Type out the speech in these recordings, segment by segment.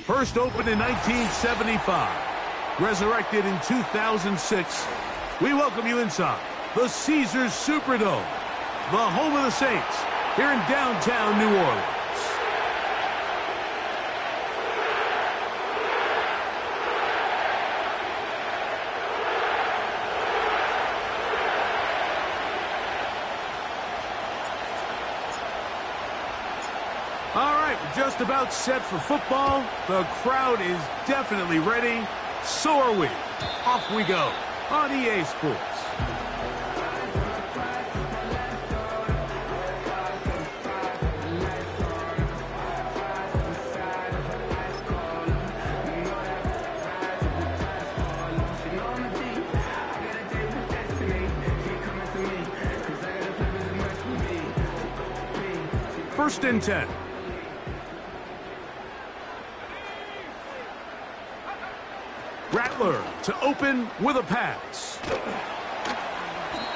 First opened in 1975, resurrected in 2006, we welcome you inside the Caesars Superdome, the home of the Saints, here in downtown New Orleans. All right, we're just about set for football. The crowd is definitely ready. So are we. Off we go on EA Sports. First and 10. Rattler to open with a pass.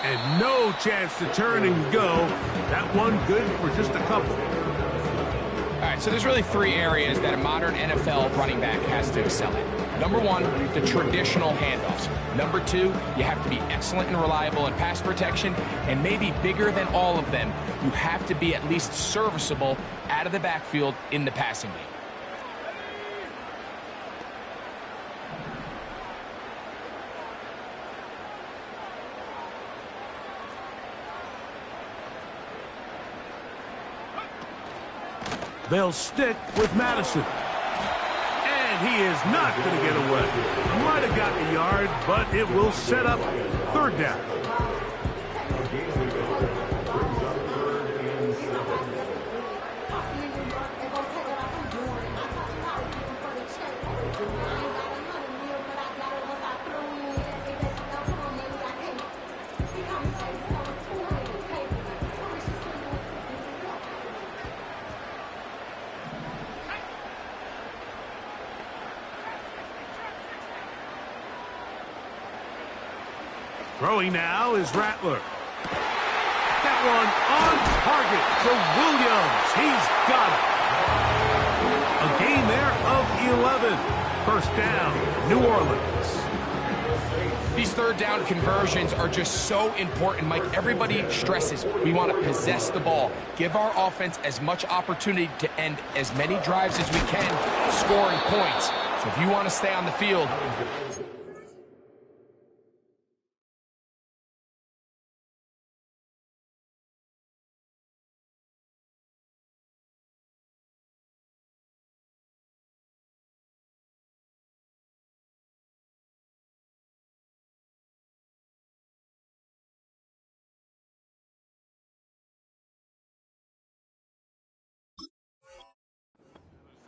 And no chance to turn and go. That one good for just a couple. All right, so there's really three areas that a modern NFL running back has to excel in. Number one, the traditional handoffs. Number two, you have to be excellent and reliable in pass protection. And maybe bigger than all of them, you have to be at least serviceable out of the backfield in the passing game. They'll stick with Madison. And he is not going to get away. Might have gotten a yard, but it will set up third down. Throwing now is Rattler. That one on target to Williams. He's got it. A gain there of 11. First down, New Orleans. These third down conversions are just so important, Mike. Everybody stresses we want to possess the ball, give our offense as much opportunity to end as many drives as we can, scoring points. So if you want to stay on the field,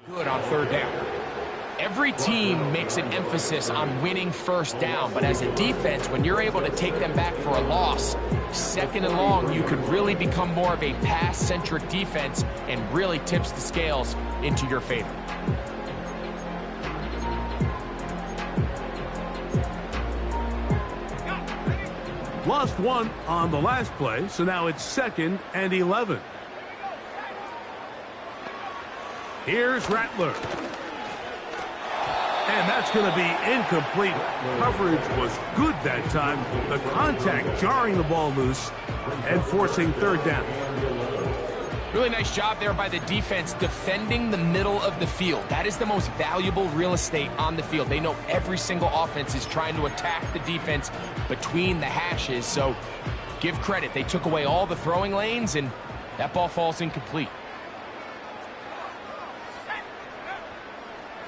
good on third down. Every team makes an emphasis on winning first down, but as a defense, when you're able to take them back for a loss, second and long, you could really become more of a pass-centric defense and really tips the scales into your favor. Lost one on the last play, so now it's 2nd and 11. Here's Rattler. And that's going to be incomplete. Coverage was good that time. The contact jarring the ball loose and forcing third down. Really nice job there by the defense defending the middle of the field. That is the most valuable real estate on the field. They know every single offense is trying to attack the defense between the hashes. So give credit. They took away all the throwing lanes, and that ball falls incomplete.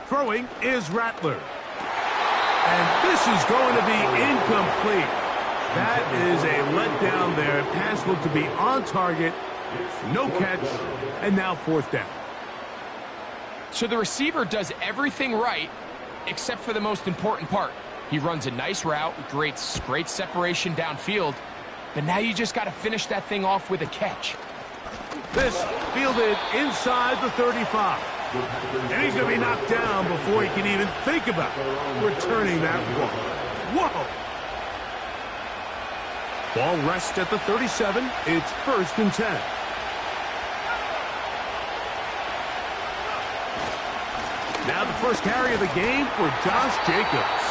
Throwing is Rattler. And this is going to be incomplete. That is a letdown there. Pass looked to be on target. No catch. And now fourth down. So the receiver does everything right except for the most important part. He runs a nice route, great separation downfield. But now you just got to finish that thing off with a catch. This fielded inside the 35. And he's going to be knocked down before he can even think about returning that ball. Whoa! Ball rests at the 37. It's 1st and 10. Now the first carry of the game for Josh Jacobs.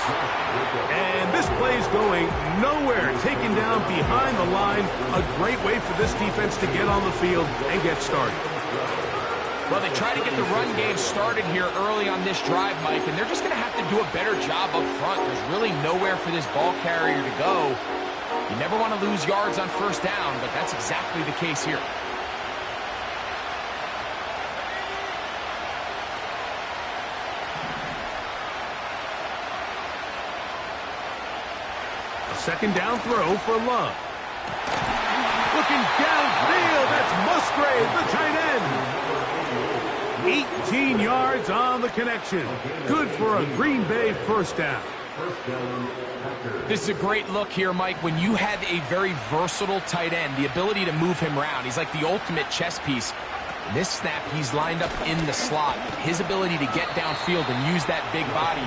And this play's going nowhere. Taken down behind the line. A great way for this defense to get on the field and get started. Well, they try to get the run game started here early on this drive, Mike, and they're just going to have to do a better job up front. There's really nowhere for this ball carrier to go. You never want to lose yards on first down, but that's exactly the case here. A second down throw for Love. Looking downfield, that's Musgrave, the tight end. 18 yards on the connection. Good for a Green Bay first down. This is a great look here, Mike. When you have a very versatile tight end, the ability to move him around, he's like the ultimate chess piece. In this snap, he's lined up in the slot. His ability to get downfield and use that big body.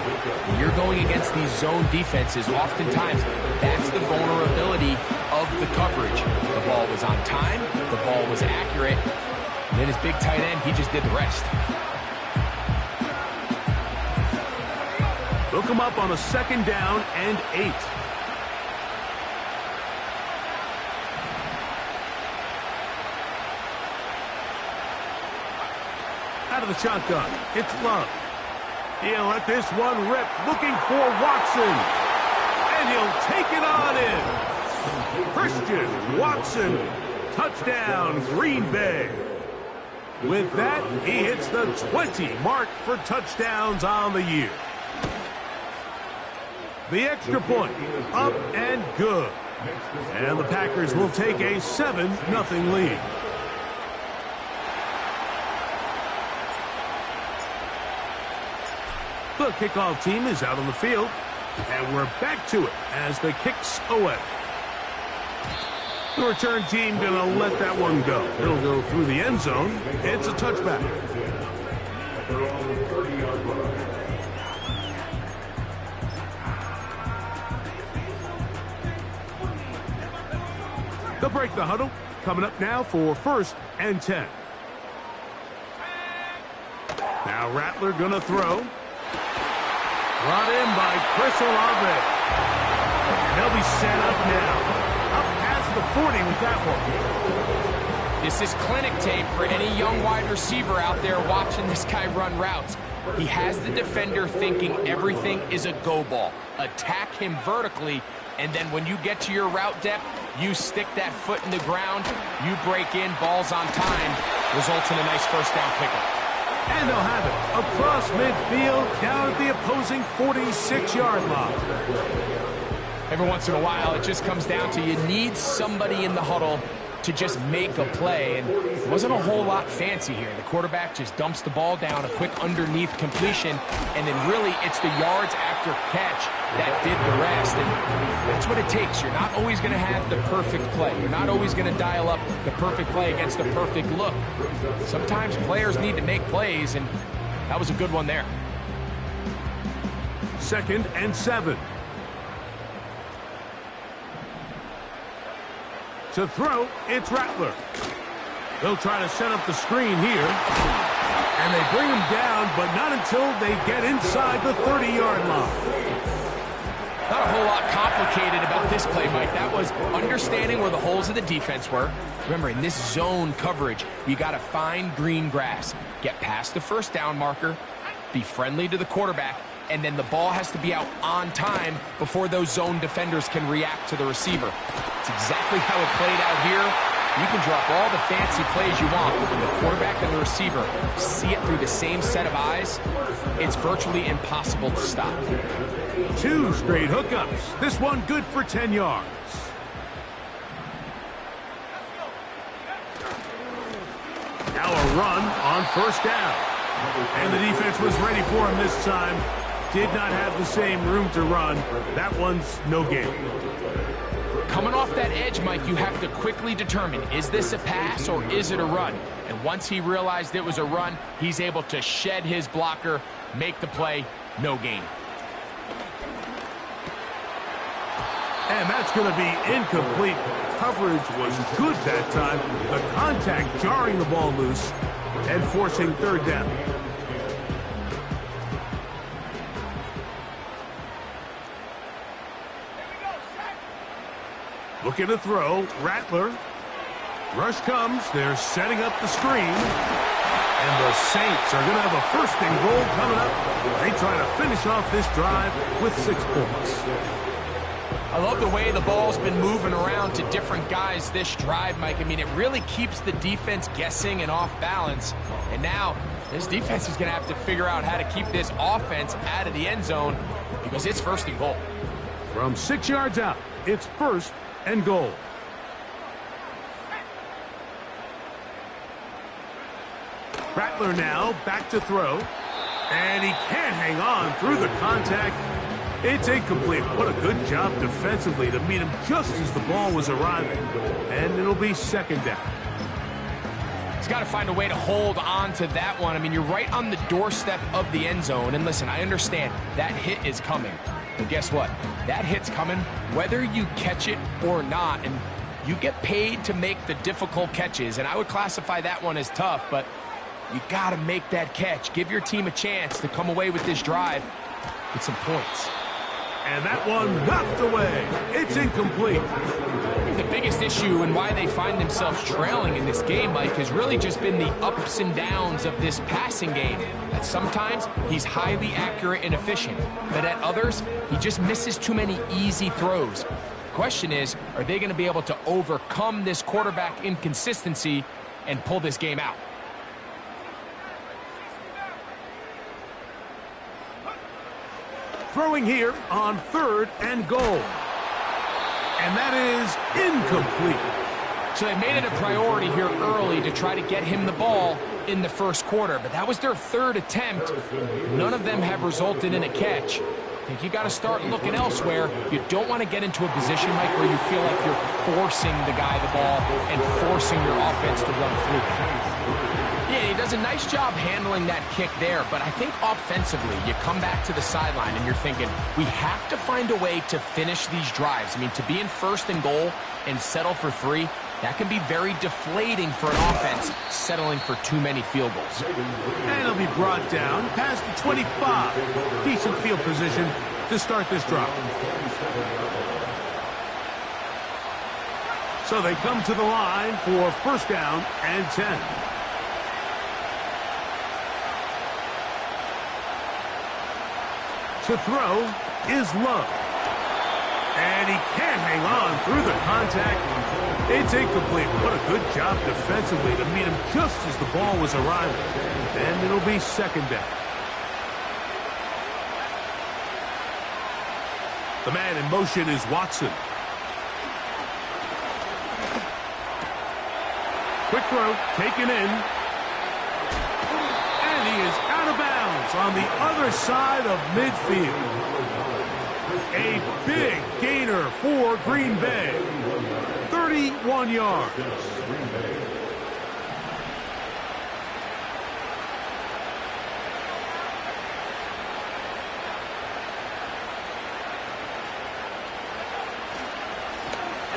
When you're going against these zone defenses, oftentimes that's the vulnerability of the coverage. The ball was on time, the ball was accurate, and then his big tight end, he just did the rest. Look him up on a second down and 8. Out of the shotgun, it's Love. He'll let this one rip, looking for Watson. And he'll take it on in. Christian Watson, touchdown, Green Bay. With that, he hits the 20 mark for touchdowns on the year. The extra point, up and good. And the Packers will take a 7-0 lead. The kickoff team is out on the field, and we're back to it as the kick's away. The return team going to let that one go. It'll go through the end zone. It's a touchback. They'll break the huddle. Coming up now for 1st and 10. Now Rattler going to throw. Brought in by Chris Olave. And they'll be set up now. Up past the 40 with that one. This is clinic tape for any young wide receiver out there watching this guy run routes. He has the defender thinking everything is a go ball. Attack him vertically, and then when you get to your route depth, you stick that foot in the ground, you break in, balls on time, results in a nice first down pickup. And they'll have it across midfield, down at the opposing 46-yard line. Every once in a while, it just comes down to you need somebody in the huddle to just make a play, and it wasn't a whole lot fancy here. The quarterback just dumps the ball down, a quick underneath completion, and then really it's the yards after catch that did the rest, and that's what it takes. You're not always going to have the perfect play. You're not always going to dial up the perfect play against the perfect look. Sometimes players need to make plays, and that was a good one there. 2nd and 7. To throw, it's Rattler. They'll try to set up the screen here. And they bring him down, but not until they get inside the 30-yard line. Not a whole lot complicated about this play, Mike. That was understanding where the holes of the defense were. Remember, in this zone coverage, you got to find green grass. Get past the first down marker, be friendly to the quarterback, and then the ball has to be out on time before those zone defenders can react to the receiver. It's exactly how it played out here. You can drop all the fancy plays you want, but when the quarterback and the receiver see it through the same set of eyes, it's virtually impossible to stop. 2 straight hookups. This one good for 10 yards. Now a run on first down. And the defense was ready for him this time. Did not have the same room to run. That one's no gain. Coming off that edge, Mike, you have to quickly determine, is this a pass or is it a run? And once he realized it was a run, he's able to shed his blocker, make the play, no gain. And that's going to be incomplete. Coverage was good that time. The contact jarring the ball loose and forcing 3rd down. Looking to throw. Rattler. Rush comes. They're setting up the screen. And the Saints are going to have a first and goal coming up. They try to finish off this drive with 6 points. I love the way the ball's been moving around to different guys this drive, Mike. I mean, it really keeps the defense guessing and off balance. And now this defense is going to have to figure out how to keep this offense out of the end zone because it's first and goal. From 6 yards out, it's first and goal. Rattler now back to throw. And he can't hang on through the contact. It's incomplete. What a good job defensively to meet him just as the ball was arriving. And it'll be second down. He's got to find a way to hold on to that one. I mean, you're right on the doorstep of the end zone. And listen, I understand that hit is coming. But guess what? That hit's coming whether you catch it or not. And you get paid to make the difficult catches. And I would classify that one as tough, but you got to make that catch. Give your team a chance to come away with this drive with some points. And that one knocked away. It's incomplete. The biggest issue and why they find themselves trailing in this game, Mike, has really just been the ups and downs of this passing game. That sometimes he's highly accurate and efficient, but at others, he just misses too many easy throws. The question is, are they going to be able to overcome this quarterback inconsistency and pull this game out? Throwing here on third and goal. And that is incomplete. So they made it a priority here early to try to get him the ball in the first quarter, but that was their third attempt. None of them have resulted in a catch. I think you got to start looking elsewhere. You don't want to get into a position, Mike, where you feel like you're forcing the guy the ball and forcing your offense to run through. Yeah, he does a nice job handling that kick there, but I think offensively, you come back to the sideline and you're thinking, we have to find a way to finish these drives. I mean, to be in first and goal and settle for 3, that can be very deflating for an offense settling for too many field goals. And he'll be brought down past the 25. Decent field position to start this drive. So they come to the line for first down and 10. To throw is Love. And he can't hang on through the contact. It's incomplete. What a good job defensively to meet him just as the ball was arriving. And it'll be second down. The man in motion is Watson. Quick throw, taken in. And he is out of bounds on the other side of midfield. A big gainer for Green Bay. 31 yards.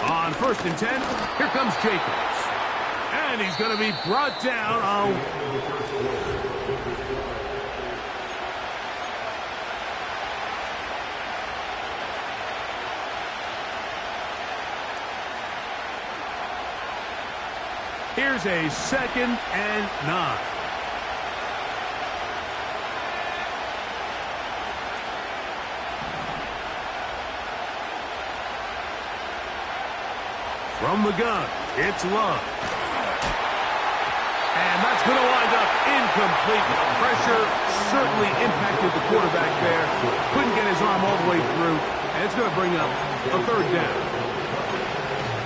On first and 10, here comes Jacobs. And he's going to be brought down on... Here's a 2nd and 9. From the gun, it's Love. And that's going to wind up incomplete. Pressure certainly impacted the quarterback there. Couldn't get his arm all the way through. And it's going to bring up a third down.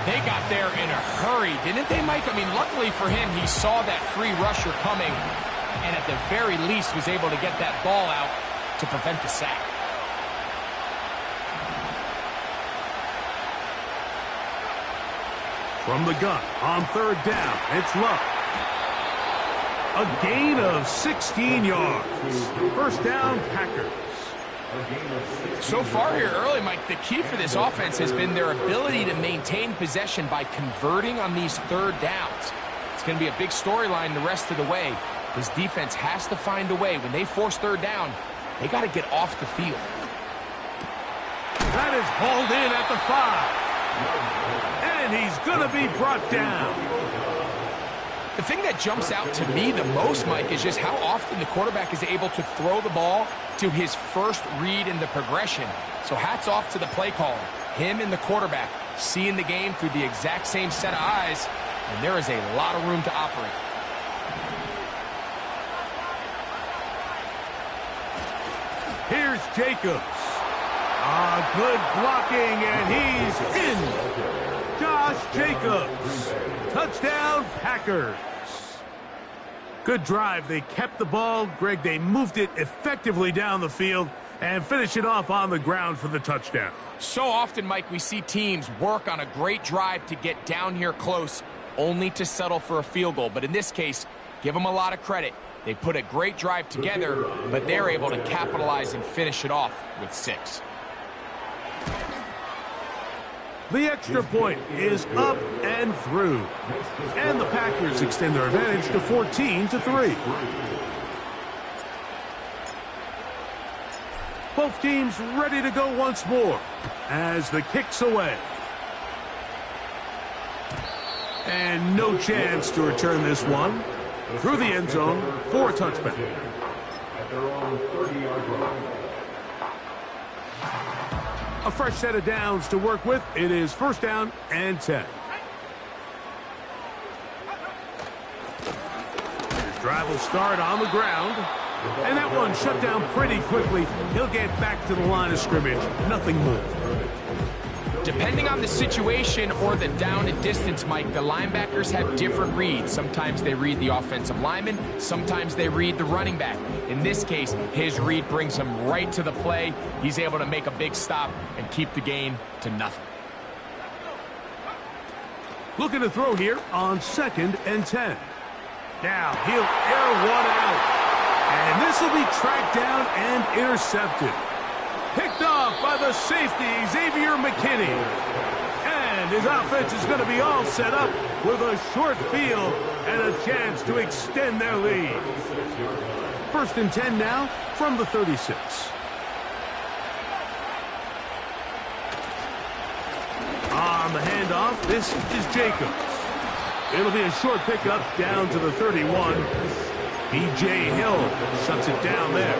They got there in a hurry, didn't they, Mike? I mean, luckily for him, he saw that free rusher coming and at the very least was able to get that ball out to prevent the sack. From the gun, on third down, it's Love. A gain of 16 yards. First down, Packers. So far here early, Mike, the key for this offense has been their ability to maintain possession by converting on these third downs. It's going to be a big storyline the rest of the way. This defense has to find a way. When they force third down, they got to get off the field. That is hauled in at the 5. and he's going to be brought down. The thing that jumps out to me the most, Mike, is just how often the quarterback is able to throw the ball to his first read in the progression. So hats off to the play caller. Him and the quarterback seeing the game through the exact same set of eyes, and there is a lot of room to operate. Here's Jacobs. Good blocking, and he's in. Josh Jacobs. Touchdown, Packers. Good drive. They kept the ball. Greg, they moved it effectively down the field and finished it off on the ground for the touchdown. So often, Mike, we see teams work on a great drive to get down here close, only to settle for a field goal. But in this case, give them a lot of credit. They put a great drive together, but they're able to capitalize and finish it off with 6. The extra point is up and through. And the Packers extend their advantage to 14-3. Both teams ready to go once more as the kick's away. And no chance to return this one. Through the end zone for a touchback. At their own 30-yard line. A fresh set of downs to work with. It is first down and 10. His drive will start on the ground. And that one shut down pretty quickly. He'll get back to the line of scrimmage. Nothing more. Depending on the situation or the down and distance, Mike, the linebackers have different reads. Sometimes they read the offensive lineman. Sometimes they read the running back. In this case, his read brings him right to the play. He's able to make a big stop and keep the gain to nothing. Looking to throw here on 2nd and 10. Now he'll air one out. And this will be tracked down and intercepted. Picked off by the safety, Xavier McKinney. And his offense is going to be all set up with a short field and a chance to extend their lead. 1st and 10 now from the 36. On the handoff, this is Jacobs. It'll be a short pickup down to the 31. B.J. Hill shuts it down there.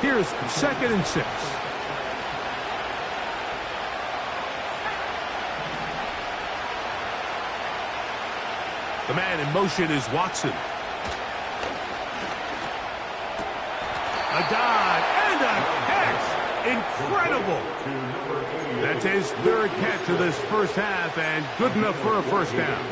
Here's 2nd and 6. The man in motion is Watson. A dive and a catch. Incredible. That's his 3rd catch of this first half and good enough for a first down.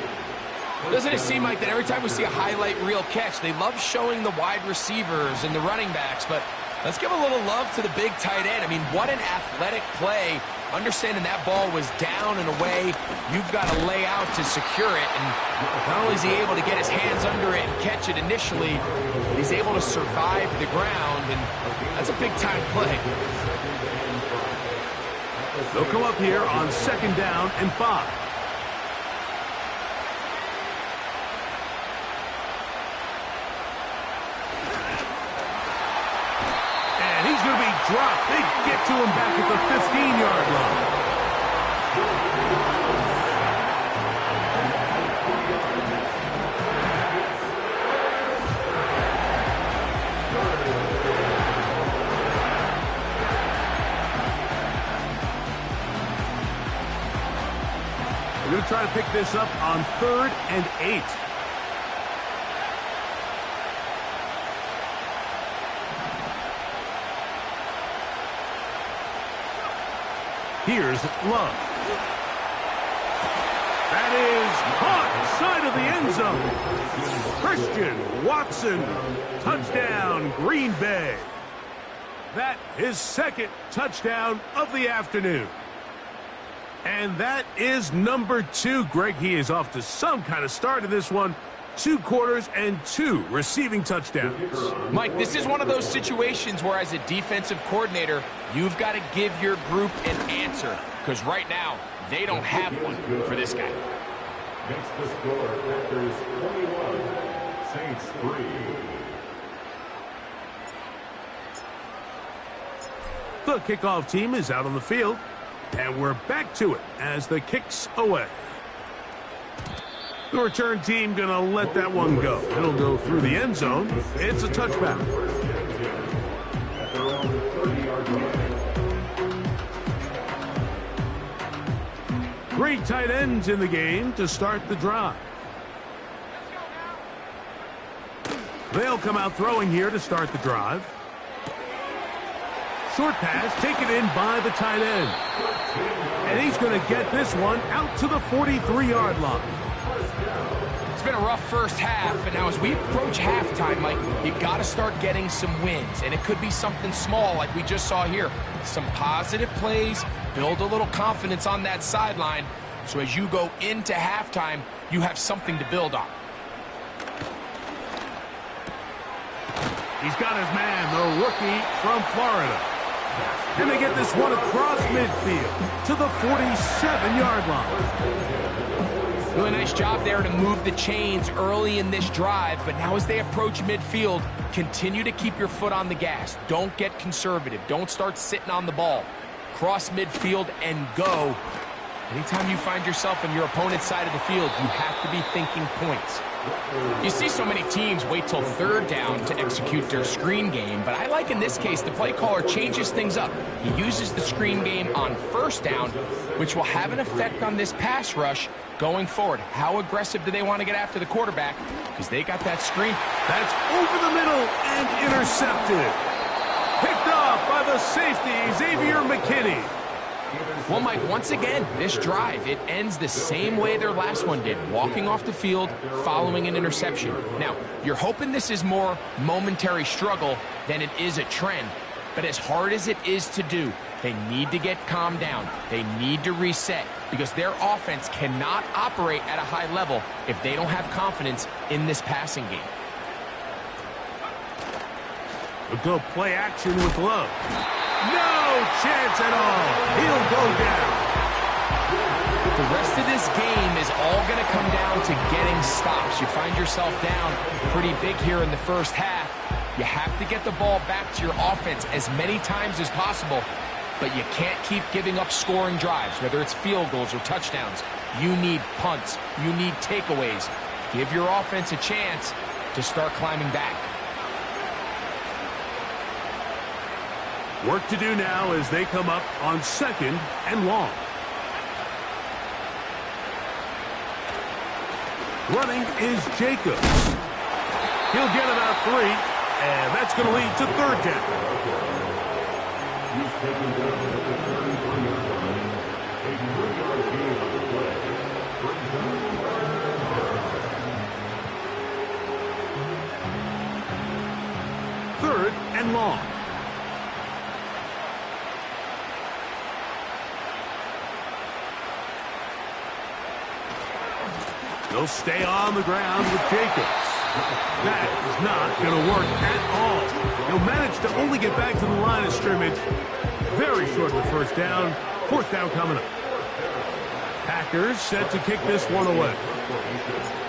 Doesn't it seem like that every time we see a highlight reel catch, they love showing the wide receivers and the running backs, but let's give a little love to the big tight end. I mean, what an athletic play. Understanding that ball was down and away, you've got to lay out to secure it. And not only is he able to get his hands under it and catch it initially, he's able to survive the ground, and that's a big-time play. They'll come up here on 2nd down and 5. He's going to be dropped. They get to him back at the 15-yard line. They're going to try to pick this up on 3rd and 8. Here's Love. That is caught side of the end zone. Christian Watson, touchdown, Green Bay. That is 2nd touchdown of the afternoon. And that is number 2. Greg, he is off to some kind of start in this one. 2 quarters and 2 receiving touchdowns. Mike, this is one of those situations where as a defensive coordinator, you've got to give your group an answer. Because right now, they don't have one for this guy. Makes the score Packers 21, Saints 3. The kickoff team is out on the field, and we're back to it as the kick's away. The return team going to let that one go. It'll go through the end zone. It's a touchback. At their own 30-yard line. 3 tight ends in the game to start the drive. They'll come out throwing here to start the drive. Short pass taken in by the tight end. And he's going to get this one out to the 43-yard line. It's been a rough first half, but now as we approach halftime, Mike, you got to start getting some wins. And it could be something small like we just saw here. Some positive plays, build a little confidence on that sideline. So as you go into halftime, you have something to build on. He's got his man, the rookie from Florida. And they get this one across midfield to the 47-yard line. Really nice job there to move the chains early in this drive, but now as they approach midfield, continue to keep your foot on the gas. Don't get conservative. Don't start sitting on the ball. Cross midfield and go. Anytime you find yourself on your opponent's side of the field, you have to be thinking points. You see so many teams wait till third down to execute their screen game, but I like in this case the play caller changes things up. He uses the screen game on first down, which will have an effect on this pass rush going forward. How aggressive do they want to get after the quarterback? Because they got that screen. That's over the middle and intercepted. Picked off by the safety, Xavier McKinney. Well, Mike, once again, this drive, it ends the same way their last one did, walking off the field, following an interception. Now, you're hoping this is more momentary struggle than it is a trend, but as hard as it is to do, they need to get calmed down. They need to reset because their offense cannot operate at a high level if they don't have confidence in this passing game. We'll go play action with Love. No chance at all. He'll go down. The rest of this game is all going to come down to getting stops. You find yourself down pretty big here in the first half. You have to get the ball back to your offense as many times as possible, but you can't keep giving up scoring drives, whether it's field goals or touchdowns. You need punts. You need takeaways. Give your offense a chance to start climbing back. Work to do now as they come up on second and long. Running is Jacobs. He'll get about 3, and that's going to lead to third down. He's taken down at the 33-yard line. A 3-yard gain on the play. Third and long. They'll stay on the ground with Jacobs. That is not going to work at all. He'll manage to only get back to the line of scrimmage. Very short of the first down. Fourth down coming up. Packers set to kick this one away.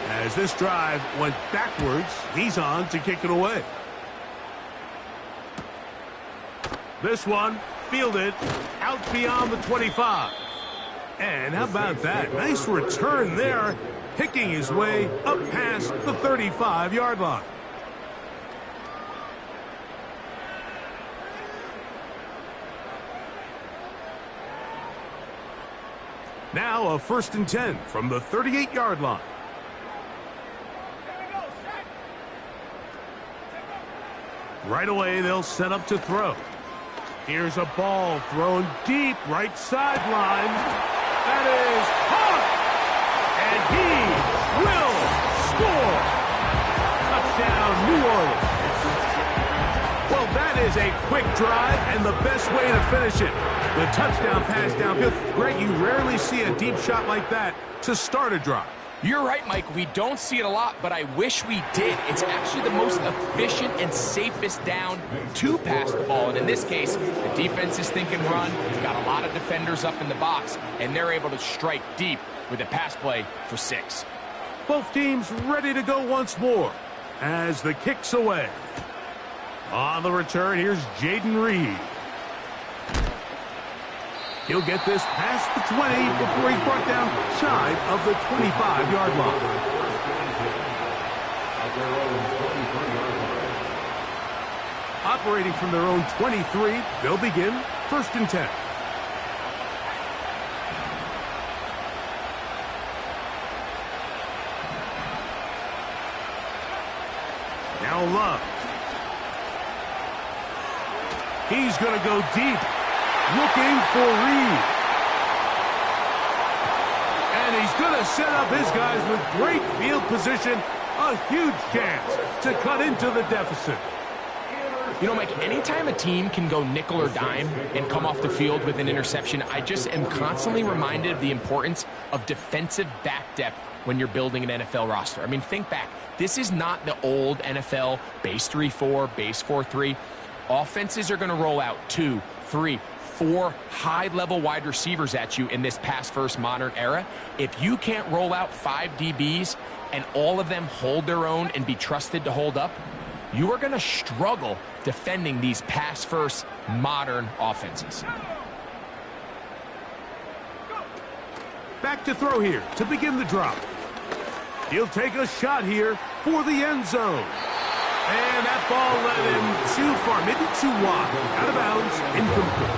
As this drive went backwards, he's on to kick it away. This one fielded out beyond the 25. And how about that? Nice return there. Picking his way up past the 35-yard line. Now a 1st and 10 from the 38-yard line. Right away, they'll set up to throw. Here's a ball thrown deep right sideline. That is caught. And he will score. Touchdown, New Orleans. Well, that is a quick drive and the best way to finish it. The touchdown pass downfield. Greg, you rarely see a deep shot like that to start a drive. You're right, Mike. We don't see it a lot, but I wish we did. It's actually the most efficient and safest down to pass the ball. And in this case, the defense is thinking run. Got a lot of defenders up in the box, and they're able to strike deep with a pass play for 6. Both teams ready to go once more as the kick's away. On the return, here's Jaden Reed. He'll get this past the 20 before he's brought down shy of the 25-yard line. Operating from their own 23, they'll begin 1st and 10. Now Love. He's going to go deep, looking for Reed. And he's going to set up his guys with great field position, a huge chance to cut into the deficit. You know, Mike, anytime a team can go nickel or dime and come off the field with an interception, I just am constantly reminded of the importance of defensive back depth when you're building an NFL roster. I mean, think back. This is not the old NFL base 3-4, base 4-3. Offenses are going to roll out 2, 3, 4 high-level wide receivers at you in this pass-first modern era. If you can't roll out 5 DBs and all of them hold their own and be trusted to hold up, you are going to struggle defending these pass-first modern offenses. Back to throw here to begin the drop. He'll take a shot here for the end zone. And that ball led him too far, maybe too wide. Out of bounds, incomplete.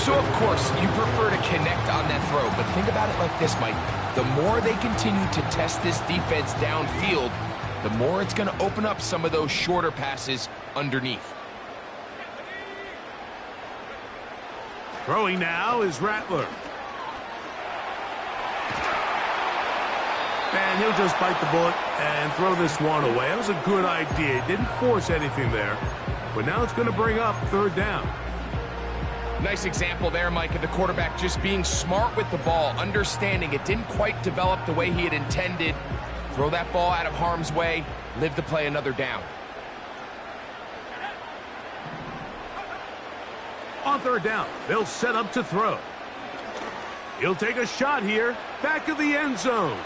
So, of course, you prefer to connect on that throw, but think about it like this, Mike. The more they continue to test this defense downfield, the more it's going to open up some of those shorter passes underneath. Throwing now is Rattler. And he'll just bite the bullet and throw this one away. That was a good idea. Didn't force anything there. But now it's going to bring up 3rd down. Nice example there, Mike, of the quarterback just being smart with the ball, understanding it didn't quite develop the way he had intended. Throw that ball out of harm's way, live to play another down. On 3rd down, they'll set up to throw. He'll take a shot here, back of the end zone.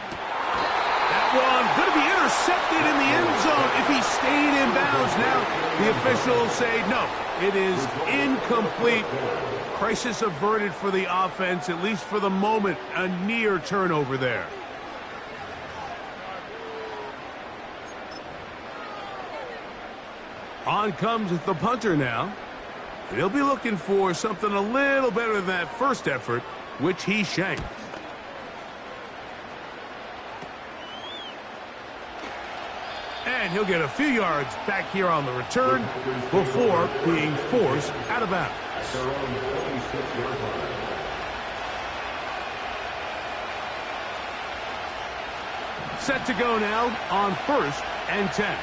That one going to be intercepted in the end zone if he stayed in bounds. Now the officials say no, it is incomplete. Crisis averted for the offense, at least for the moment. A near turnover there. On comes the punter now. He'll be looking for something a little better than that first effort, which he shanked. And he'll get a few yards back here on the return before being forced out of bounds. Set to go now on 1st and 10.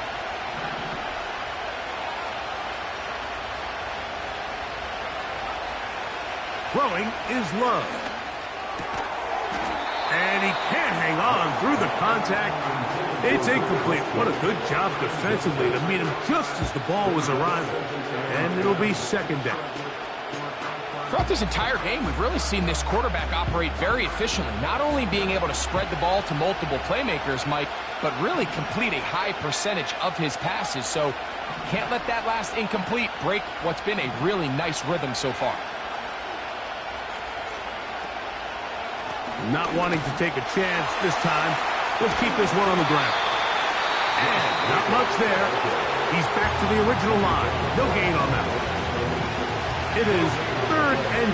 Throwing is Love. And he can't hang on through the contact. It's incomplete. What a good job defensively to meet him just as the ball was arriving. And it'll be 2nd down. Throughout this entire game, we've really seen this quarterback operate very efficiently, not only being able to spread the ball to multiple playmakers, Mike, but really complete a high percentage of his passes. So can't let that last incomplete break what's been a really nice rhythm so far. Not wanting to take a chance this time. We'll keep this one on the ground. And not much there. He's back to the original line. No gain on that one. It is 3rd and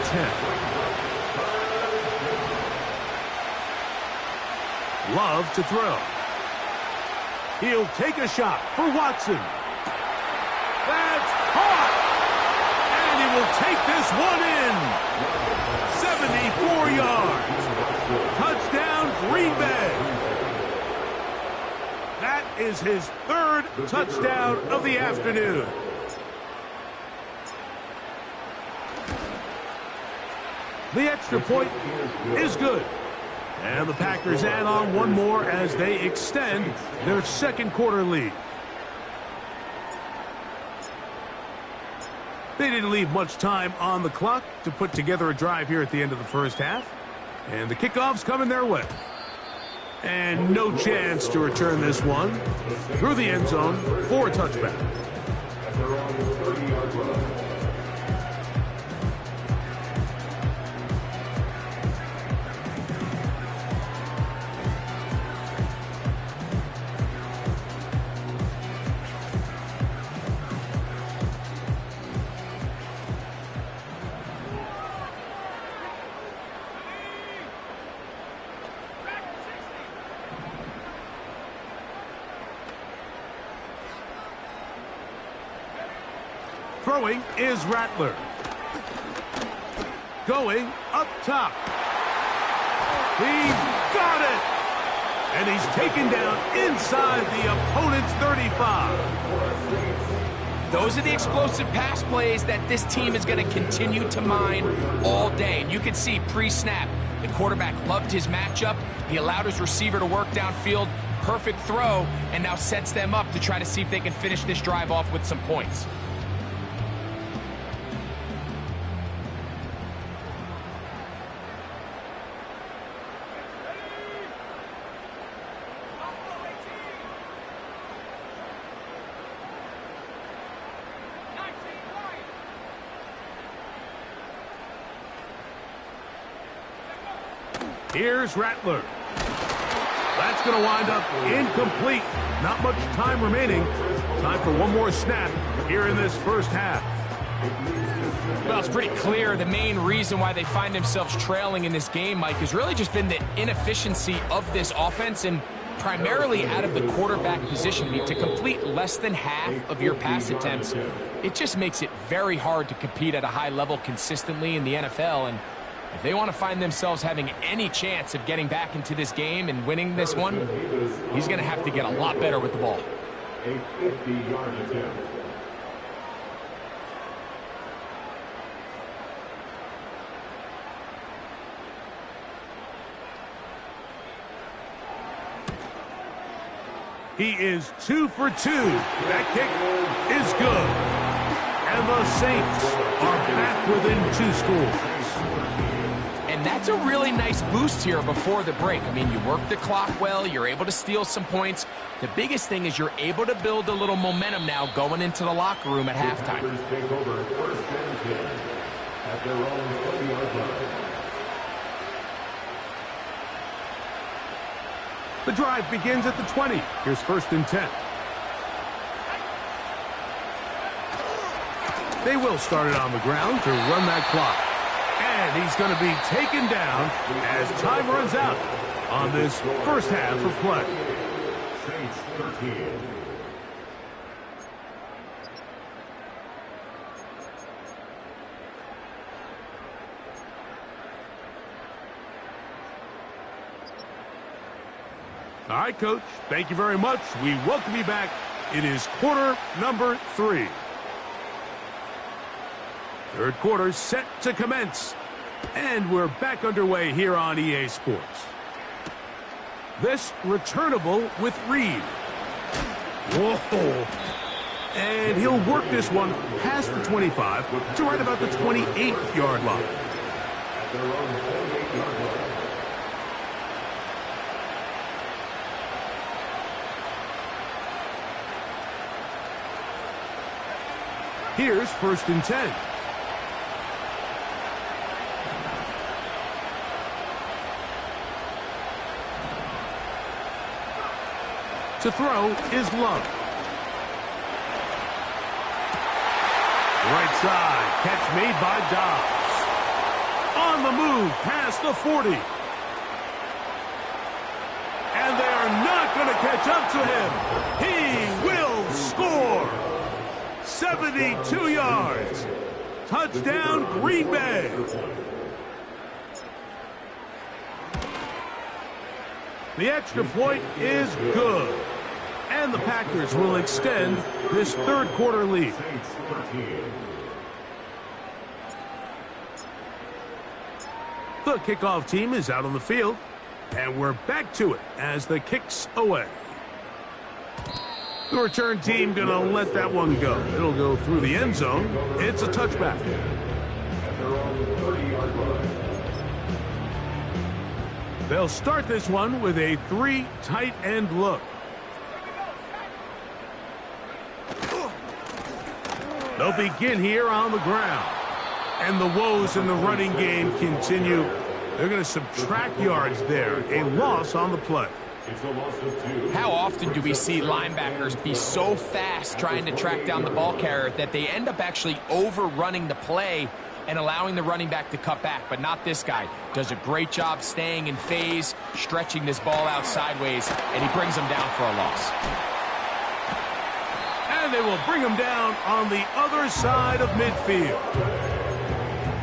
10. Love to throw. He'll take a shot for Watson. That's caught. And he will take this one in. 74 yards. Touchdown, Green Bay. That is his 3rd touchdown of the afternoon. The extra point is good. And the Packers add on one more as they extend their 2nd quarter lead. They didn't leave much time on the clock to put together a drive here at the end of the first half. And the kickoff's coming their way. And no chance to return this one through the end zone for a touchback. Throwing is Rattler. Going up top. He's got it! And he's taken down inside the opponent's 35. Those are the explosive pass plays that this team is going to continue to mine all day. And you can see pre-snap, the quarterback loved his matchup. He allowed his receiver to work downfield. Perfect throw, and now sets them up to try to see if they can finish this drive off with some points. Here's Rattler. That's going to wind up incomplete. Not much time remaining. Time for one more snap here in this first half. Well, it's pretty clear the main reason why they find themselves trailing in this game, Mike, has really just been the inefficiency of this offense and primarily out of the quarterback position. I mean, to complete less than half of your pass attempts, it just makes it very hard to compete at a high level consistently in the NFL. And if they want to find themselves having any chance of getting back into this game and winning this one, he's going to have to get a lot better with the ball. A 50-yard attempt. He is 2 for 2. That kick is good. And the Saints are back within 2 scores. And that's a really nice boost here before the break. I mean, you work the clock well, you're able to steal some points. The biggest thing is you're able to build a little momentum now going into the locker room at halftime. Take over first and 10 at their own 20-yard line. The drive begins at the 20. Here's first and 10. They will start it on the ground to run that clock. And he's going to be taken down as time runs out on this first half of play. Saints 13. All right, Coach. Thank you very much. We welcome you back. It is quarter number 3. Third quarter set to commence. And we're back underway here on EA Sports. This returnable with Reed. Whoa. And he'll work this one past the 25 to right about the 28-yard line. At their own 28-yard line. Here's first and 10. To throw is Love. Right side, catch made by Dobbs. On the move, past the 40. And they are not going to catch up to him. He will score. 72 yards. Touchdown, Green Bay. The extra point is good. And the Packers will extend this third quarter lead. The kickoff team is out on the field. And we're back to it as the kick's away. The return team going to let that one go. It'll go through the end zone. It's a touchback. They'll start this one with a 3 tight end look. They'll begin here on the ground. And the woes in the running game continue. They're going to subtract yards there. A loss on the play. It's a loss of 2. How often do we see linebackers be so fast trying to track down the ball carrier that they end up actually overrunning the play and allowing the running back to cut back? But not this guy. Does a great job staying in phase, stretching this ball out sideways, and he brings them down for a loss. And they will bring him down on the other side of midfield.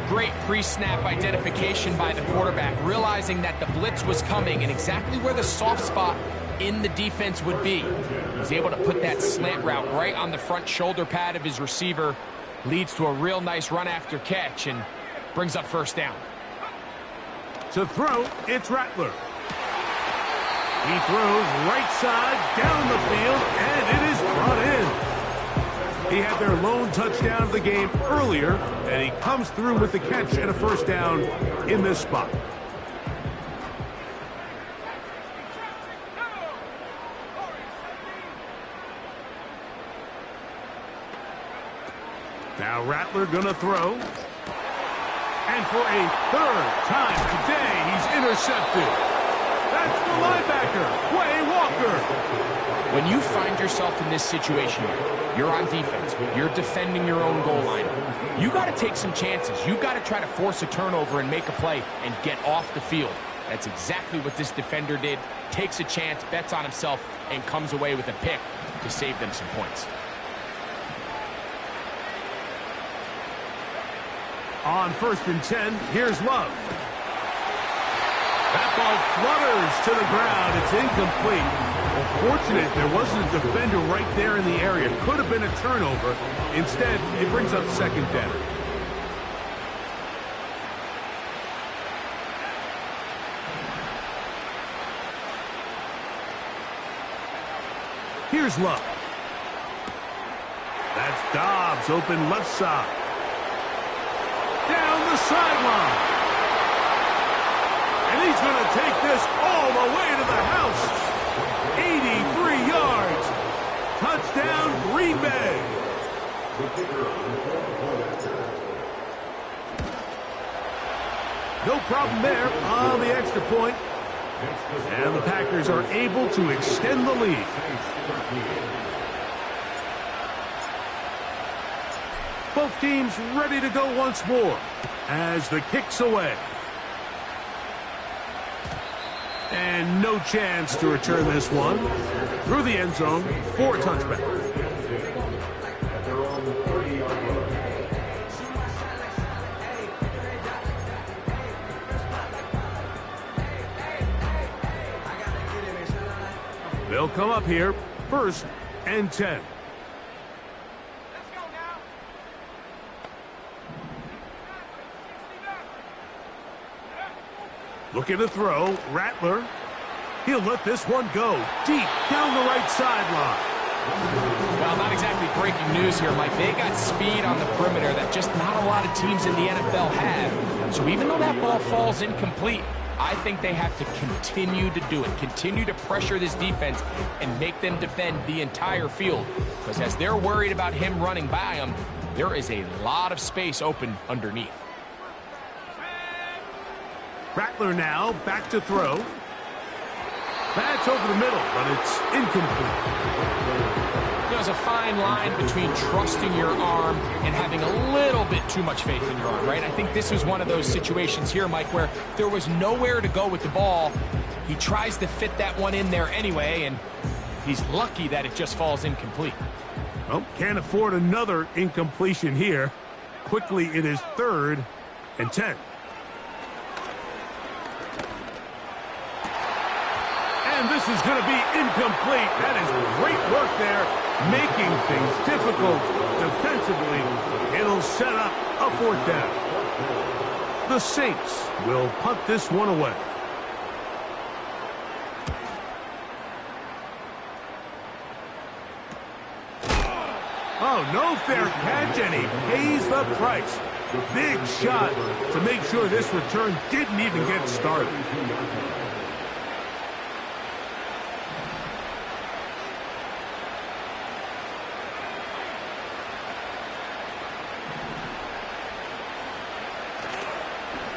Great pre-snap identification by the quarterback, realizing that the blitz was coming and exactly where the soft spot in the defense would be. He's able to put that slant route right on the front shoulder pad of his receiver. Leads to a real nice run after catch and brings up first down. To throw, it's Rattler. He throws right side down the field, and it is brought in. He had their lone touchdown of the game earlier, and he comes through with the catch and a first down in this spot. Now Rattler gonna throw. And for a third time today, he's intercepted. That's the linebacker, Quay Walker. When you find yourself in this situation, you're on defense, you're defending your own goal line, you got to take some chances. You got to try to force a turnover and make a play and get off the field. That's exactly what this defender did. Takes a chance, bets on himself, and comes away with a pick to save them some points. On 1st and 10, here's Love. That ball flutters to the ground. It's incomplete. Well, fortunate there wasn't a defender right there in the area. Could have been a turnover. Instead, it brings up second down. Here's Love. That's Dobbs, open left side. Down the sideline. And he's going to take this all the way to the house. 83 yards. Touchdown, Green Bay. No problem there on the extra point. And the Packers are able to extend the lead. Both teams ready to go once more as the kick's away. And no chance to return this one through the end zone for a touchback. They'll come up here, 1st and 10. Looking to throw, Rattler. He'll let this one go deep down the right sideline. Well, not exactly breaking news here, Mike. They got speed on the perimeter that just not a lot of teams in the NFL have. So even though that ball falls incomplete, I think they have to continue to do it, continue to pressure this defense and make them defend the entire field. Because as they're worried about him running by them, there is a lot of space open underneath. Rattler now back to throw. That's over the middle, but it's incomplete. There's a fine line between trusting your arm and having a little bit too much faith in your arm, right? I think this was one of those situations here, Mike, where there was nowhere to go with the ball. He tries to fit that one in there anyway, and he's lucky that it just falls incomplete. Well, can't afford another incompletion here. Quickly, it is 3rd and 10. And this is going to be incomplete. That is great work there, making things difficult defensively. It'll set up a 4th down. The Saints will punt this one away. Oh, no fair catch, and he pays the price. Big shot to make sure this return didn't even get started.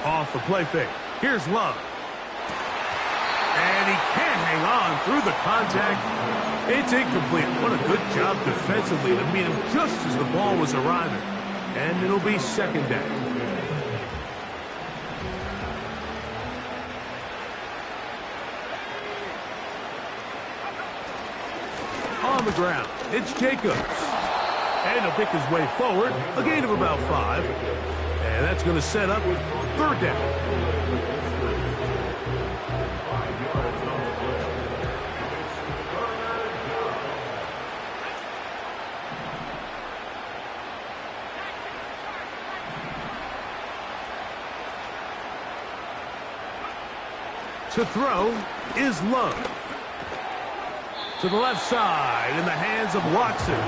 Off the play fake. Here's Love. And he can't hang on through the contact. It's incomplete. What a good job defensively to meet him just as the ball was arriving. And it'll be 2nd down. On the ground, it's Jacobs. And he'll pick his way forward, a gain of about 5. And that's going to set up 3rd down. To throw is Love. To the left side in the hands of Watson.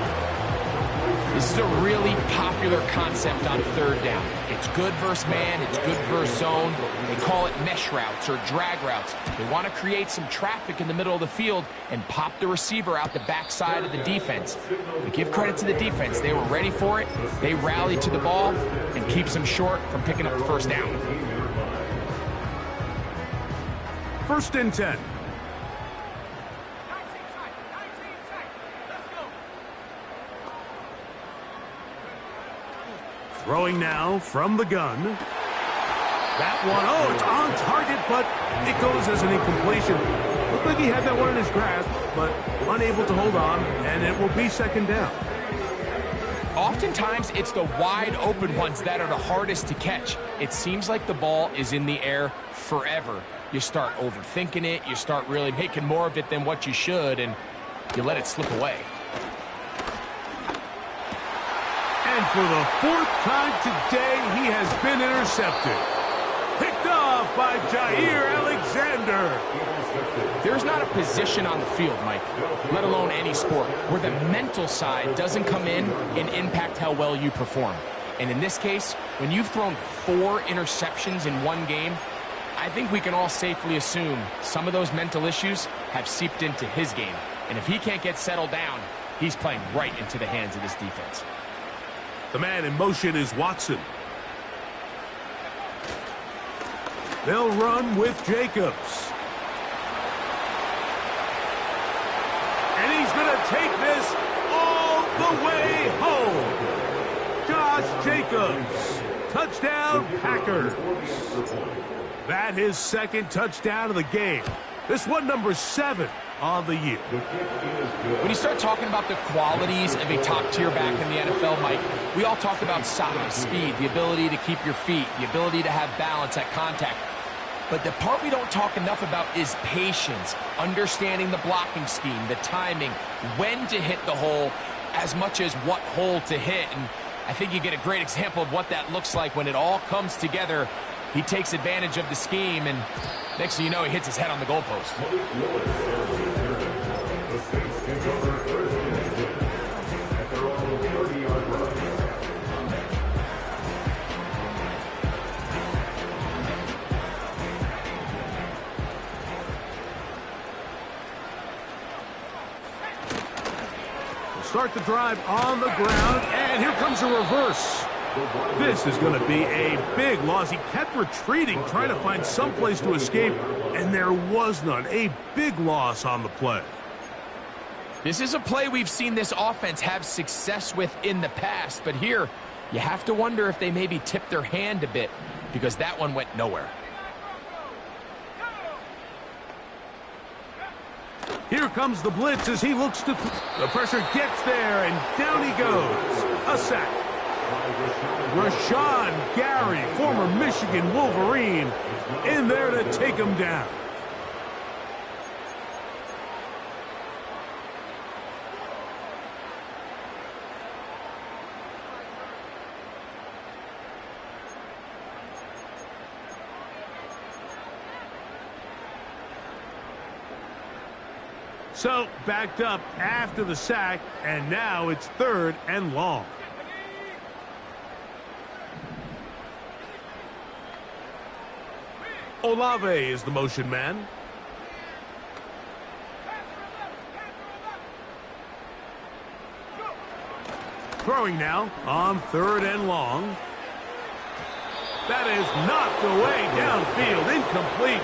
This is a really popular concept on 3rd down. It's good versus man, it's good versus zone. They call it mesh routes or drag routes. They want to create some traffic in the middle of the field and pop the receiver out the backside of the defense. But give credit to the defense. They were ready for it. They rallied to the ball and keeps them short from picking up the 1st down. 1st and 10. Throwing now from the gun. That one, oh, it's on target, but it goes as an incompletion. Looked like he had that one in his grasp, but unable to hold on, and it will be 2nd down. Oftentimes, it's the wide open ones that are the hardest to catch. It seems like the ball is in the air forever. You start overthinking it, you start really making more of it than what you should, and you let it slip away. And for the 4th time today, he has been intercepted. Picked off by Jair Alexander. There's not a position on the field, Mike, let alone any sport, where the mental side doesn't come in and impact how well you perform. And in this case, when you've thrown 4 interceptions in one game, I think we can all safely assume some of those mental issues have seeped into his game. And if he can't get settled down, he's playing right into the hands of this defense. The man in motion is Watson. They'll run with Jacobs. And he's going to take this all the way home. Josh Jacobs. Touchdown, Packers. That his 2nd touchdown of the game. This one number 7 on the year. When you start talking about the qualities of a top-tier back in the NFL, Mike, we all talk about size, speed, the ability to keep your feet, the ability to have balance at contact. But the part we don't talk enough about is patience, understanding the blocking scheme, the timing, when to hit the hole, as much as what hole to hit. And I think you get a great example of what that looks like when it all comes together. He takes advantage of the scheme, and next thing you know, he hits his head on the goalpost. Start the drive on the ground, and here comes a reverse. This is going to be a big loss. He kept retreating, trying to find some place to escape, and there was none. A big loss on the play. This is a play we've seen this offense have success with in the past, but here you have to wonder if they maybe tipped their hand a bit, because that one went nowhere. Here comes the blitz as he looks to... The pressure gets there, and down he goes. A sack. Rashawn Gary, former Michigan Wolverine, in there to take him down. So, backed up after the sack, and now it's 3rd and long. Olave is the motion man. Throwing now on 3rd and long. That is knocked away downfield, incomplete.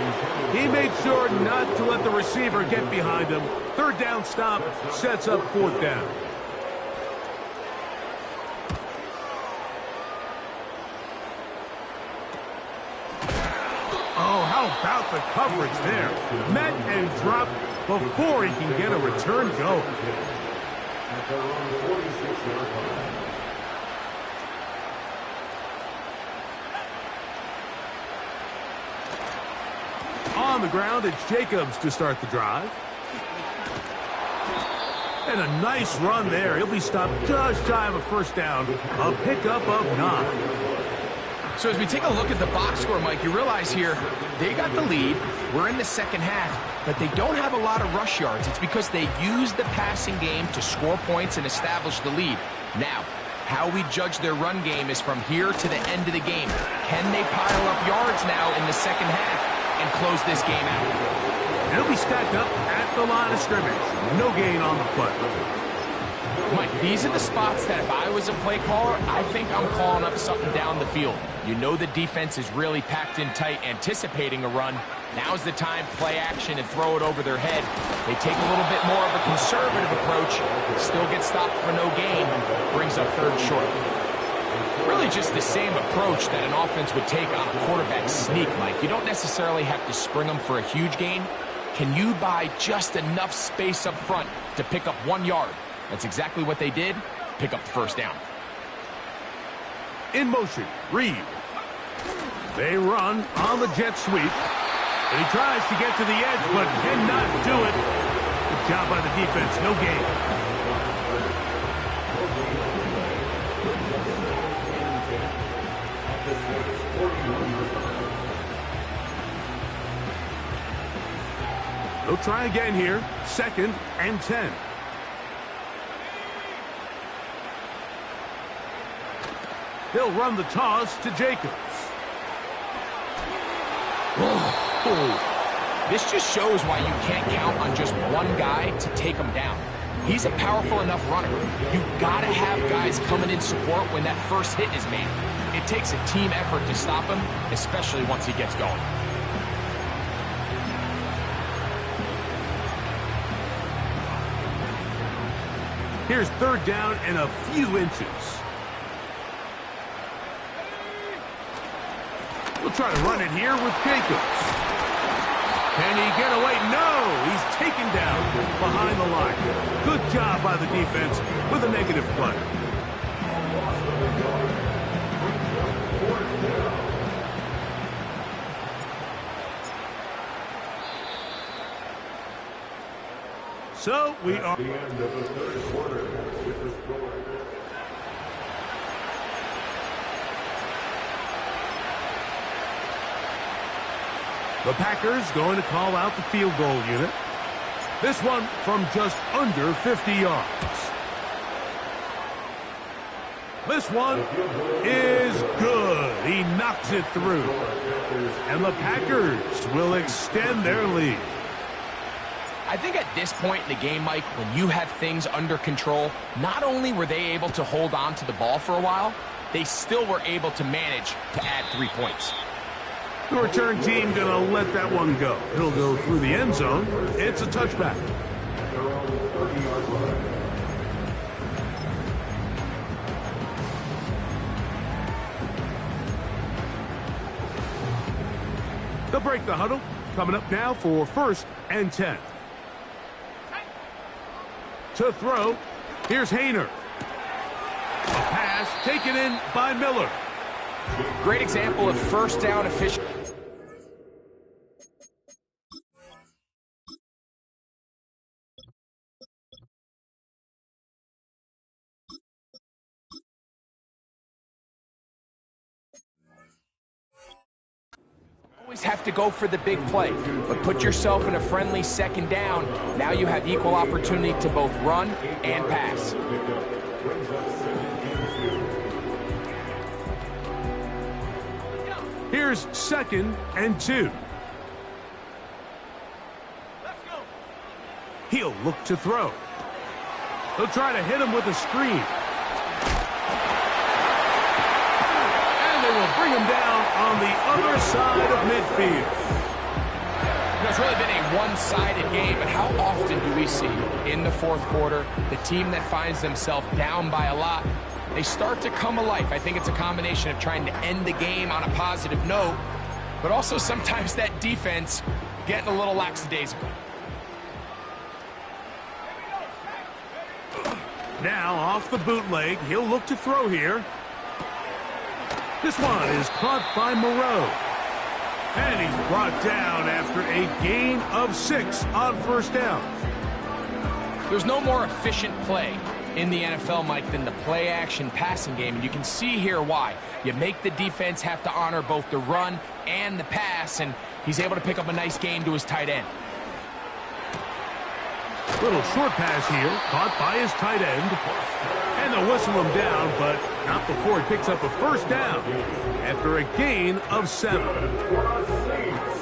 He made sure not to let the receiver get behind him. 3rd down stop sets up 4th down. Oh, how about the coverage there? Met and dropped before he can get a return go. at their own 46-yard line. On the ground, it's Jacobs to start the drive. And a nice run there. He'll be stopped just shy of a first down. A pickup of 9. So as we take a look at the box score, Mike, you realize here they got the lead. We're in the second half, but they don't have a lot of rush yards. It's because they use the passing game to score points and establish the lead. Now, how we judge their run game is from here to the end of the game. Can they pile up yards now in the second half and close this game out? He'll be stacked up at the line of scrimmage. No gain on the play. Mike, these are the spots that if I was a play caller, I think I'm calling up something down the field. You know the defense is really packed in tight, anticipating a run. Now's the time, play action and throw it over their head. They take a little bit more of a conservative approach, still get stopped for no gain, brings up third short. Really just the same approach that an offense would take on a quarterback sneak, Mike. You don't necessarily have to spring them for a huge gain. Can you buy just enough space up front to pick up 1 yard? That's exactly what they did. Pick up the first down. In motion, Reed. They run on the jet sweep. And he tries to get to the edge, but cannot do it. Good job by the defense. No gain. They'll try again here. 2nd and 10. He'll run the toss to Jacobs. This just shows why you can't count on just one guy to take him down. He's a powerful enough runner. You've got to have guys coming in support when that first hit is made. It takes a team effort to stop him, especially once he gets going. Here's 3rd down and a few inches. We'll try to run it here with Jacobs. Can he get away? No! He's taken down behind the line. Good job by the defense with a negative play. So we are... The end of the third quarter with the score. The Packers going to call out the field goal unit. This one from just under 50 yards. This one is good. He knocks it through. And the Packers will extend their lead. I think at this point in the game, Mike, when you have things under control, not only were they able to hold on to the ball for a while, they still were able to manage to add 3 points. The return team going to let that one go. It'll go through the end zone. It's a touchback. They'll break the huddle. Coming up now for 1st and 10. To throw, here's Hayner. A pass taken in by Miller. Great example of first down efficiency. Always have to go for the big play, but put yourself in a friendly 2nd down. Now you have equal opportunity to both run and pass. Here's 2nd and 2. He'll look to throw. He'll try to hit him with a screen. And they will bring him down on the other side of midfield. It's really been a one-sided game, but how often do we see in the 4th quarter the team that finds themselves down by a lot, they start to come alive? I think it's a combination of trying to end the game on a positive note, but also sometimes that defense getting a little lackadaisical. Now off the bootleg, he'll look to throw here. This one is caught by Moreau. And he's brought down after a gain of 6 on first down. There's no more efficient play in the NFL, Mike, than the play-action passing game. And you can see here why. You make the defense have to honor both the run and the pass, and he's able to pick up a nice gain to his tight end. Little short pass here, caught by his tight end. And they'll whistle him down, but not before he picks up a first down after a gain of 7.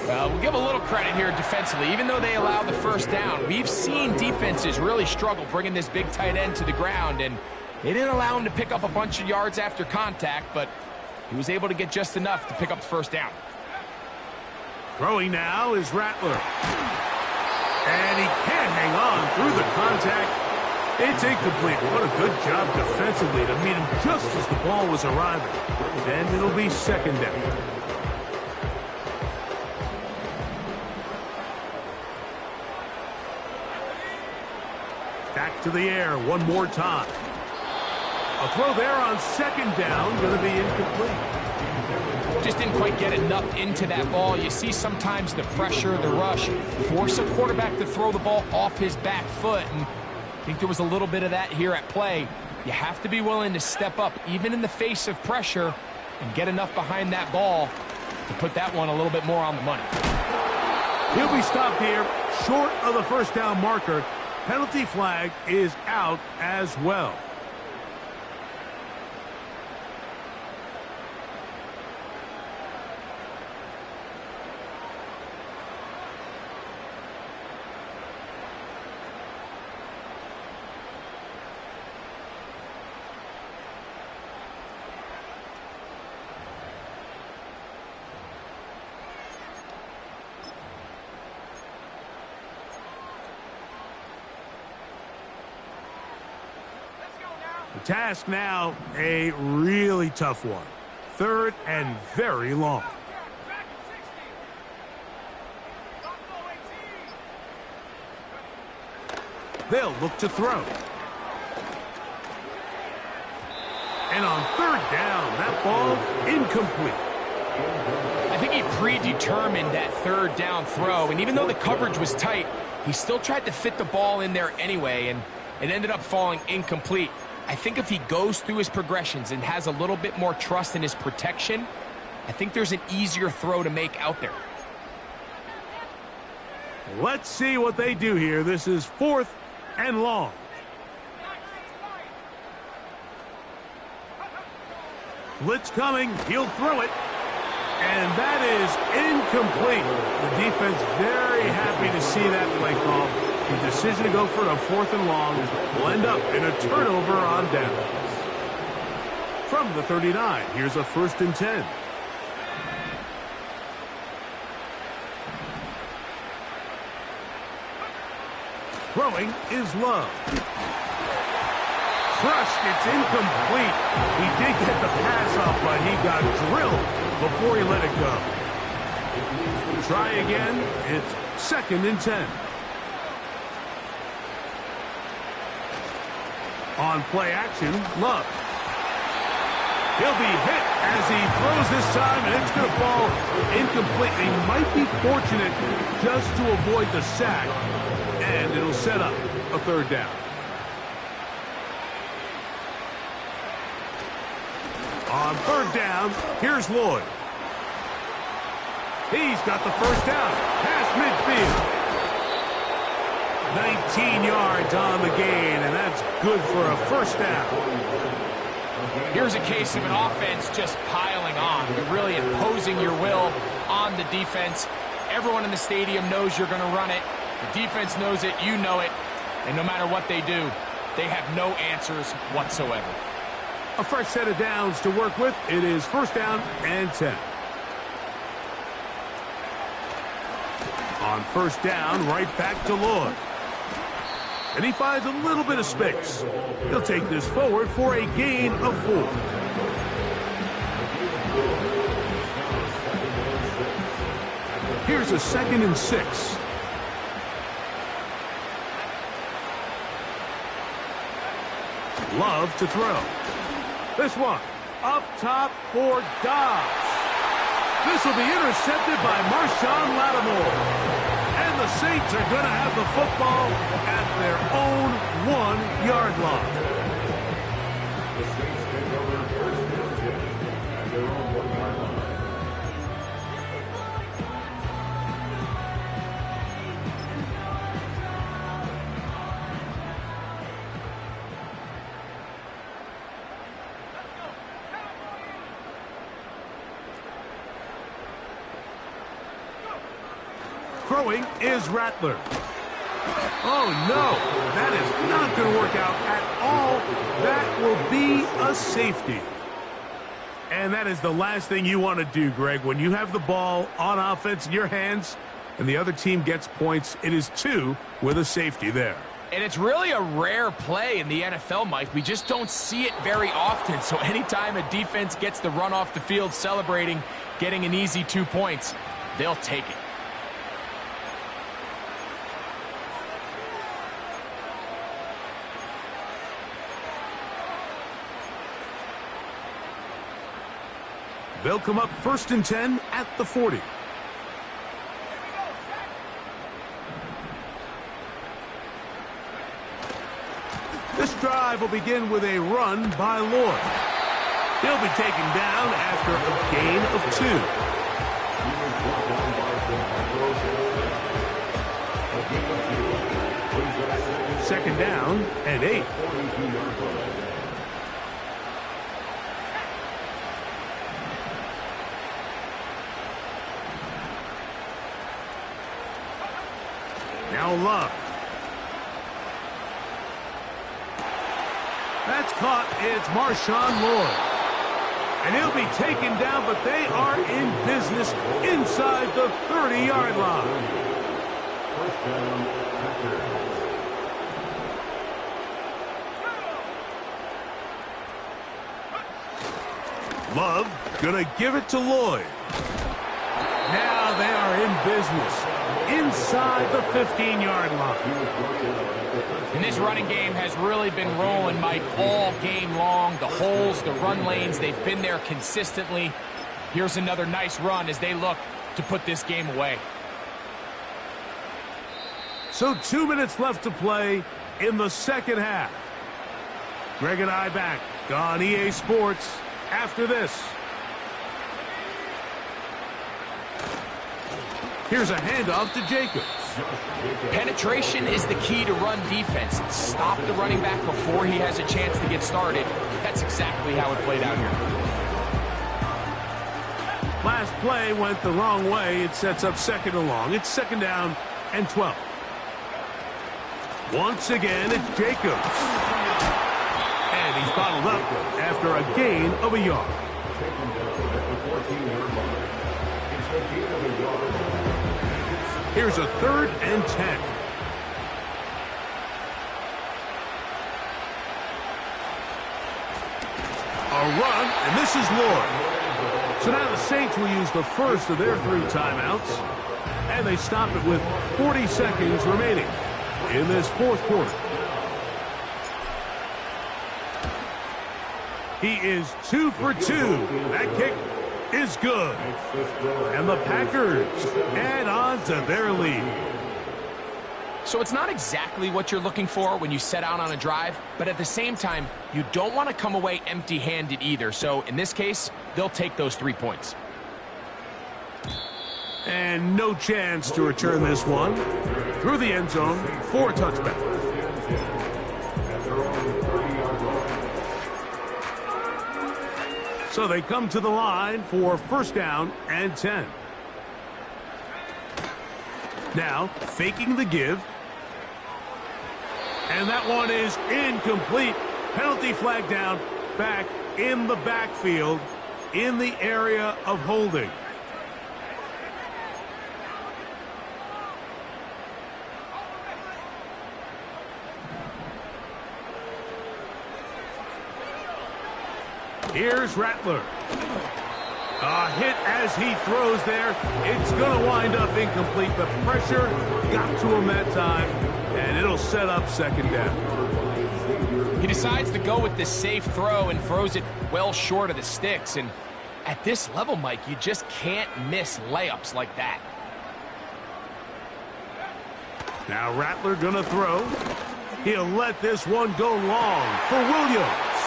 We'll give a little credit here defensively. Even though they allowed the first down, we've seen defenses really struggle bringing this big tight end to the ground, and they didn't allow him to pick up a bunch of yards after contact, but he was able to get just enough to pick up the first down. Throwing now is Rattler. And he can't hang on through the contact. It's incomplete. What a good job defensively to meet him just as the ball was arriving. And it'll be second down. Back to the air one more time. A throw there on second down, going to be incomplete. Just didn't quite get enough into that ball. You see sometimes the pressure, the rush, force a quarterback to throw the ball off his back foot. And I think there was a little bit of that here at play. You have to be willing to step up, even in the face of pressure, and get enough behind that ball to put that one a little bit more on the money. He'll be stopped here, short of the first down marker. Penalty flag is out as well. The task now, a really tough one. 3rd and very long. They'll look to throw. And on 3rd down, that ball incomplete. I think he predetermined that 3rd down throw, and even though the coverage was tight, he still tried to fit the ball in there anyway, and it ended up falling incomplete. I think if he goes through his progressions and has a little bit more trust in his protection, I think there's an easier throw to make out there. Let's see what they do here. This is 4th and long. Blitz coming. He'll throw it. And that is incomplete. The defense very happy to see that play call. The decision to go for a 4th and long will end up in a turnover on downs. From the 39, here's a 1st and 10. Throwing is Love. Crushed, it's incomplete. He did get the pass off, but he got drilled before he let it go. Try again, it's 2nd and 10. On play action, Love. He'll be hit as he throws this time, and it's going to fall incomplete. He might be fortunate just to avoid the sack, and it'll set up a 3rd down. On 3rd down, here's Lloyd. He's got the first down, past midfield. 19 yards on the gain, and that's good for a first down. Here's a case of an offense just piling on. You're really imposing your will on the defense. Everyone in the stadium knows you're going to run it. The defense knows it, you know it, and no matter what they do, they have no answers whatsoever. A fresh set of downs to work with. It is 1st down and 10. On 1st down, right back to Lloyd. And he finds a little bit of space. He'll take this forward for a gain of 4. Here's a 2nd and 6. Love to throw. This one up top for Dobbs. This will be intercepted by Marshawn Lattimore. And the Saints are going to have the football at their own 1-yard line. The Saints take over first and 10 at their own 1-yard line. Throwing is Rattler. Oh, no. That is not going to work out at all. That will be a safety. And that is the last thing you want to do, Greg. When you have the ball on offense in your hands and the other team gets points, it is 2 with a safety there. And it's really a rare play in the NFL, Mike. We just don't see it very often. So anytime a defense gets the run off the field celebrating, getting an easy 2 points, they'll take it. They'll come up 1st and 10 at the 40. This drive will begin with a run by Lloyd. He'll be taken down after a gain of 2. 2nd down and 8. Now Love. That's caught. It's Marshawn Lloyd. And he'll be taken down, but they are in business inside the 30-yard line. First down, Packers. Love gonna give it to Lloyd. Now they are in business inside the 15-yard line. And this running game has really been rolling, Mike, all game long. The holes, the run lanes, they've been there consistently. Here's another nice run as they look to put this game away. So 2 minutes left to play in the second half. Greg and I back on EA Sports after this. Here's a handoff to Jacobs. Penetration is the key to run defense. Stop the running back before he has a chance to get started. That's exactly how it played out here. Last play went the wrong way. It sets up 2nd and long. It's 2nd down and 12. Once again, it's Jacobs. And he's bottled up after a gain of a yard. Here's a 3rd and 10. A run, and this is Lloyd. So now the Saints will use the first of their 3 timeouts, and they stop it with 40 seconds remaining in this 4th quarter. He is 2 for 2. That kick is good. And the Packers add on to their lead. So it's not exactly what you're looking for when you set out on a drive, but at the same time, you don't want to come away empty-handed either. So in this case, they'll take those 3 points. And no chance to return this one through the end zone for a touchback. So they come to the line for 1st down and 10. Now, faking the give. And that one is incomplete. Penalty flag down, back in the backfield, in the area of holding. Here's Rattler. A hit as he throws there. It's going to wind up incomplete. The pressure got to him that time, and it'll set up 2nd down. He decides to go with this safe throw and throws it well short of the sticks. And at this level, Mike, you just can't miss layups like that. Now Rattler gonna throw. He'll let this one go long for Williams.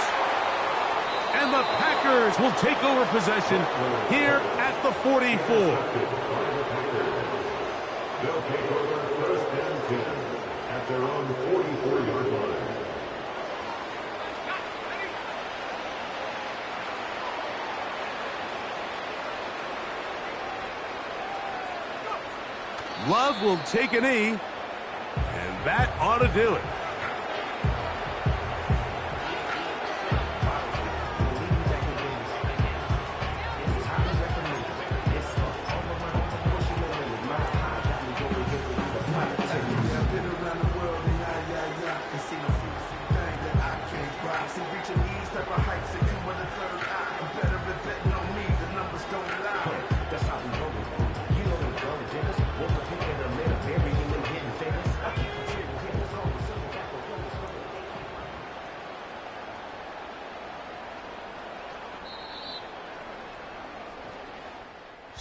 And the Packers will take over possession here at the 44. They'll take over first and 10 at their own 44-yard line. Love will take a knee, and that ought to do it.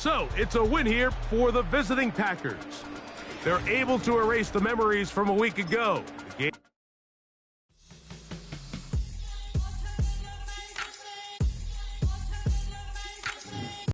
So, it's a win here for the visiting Packers. They're able to erase the memories from a week ago. The game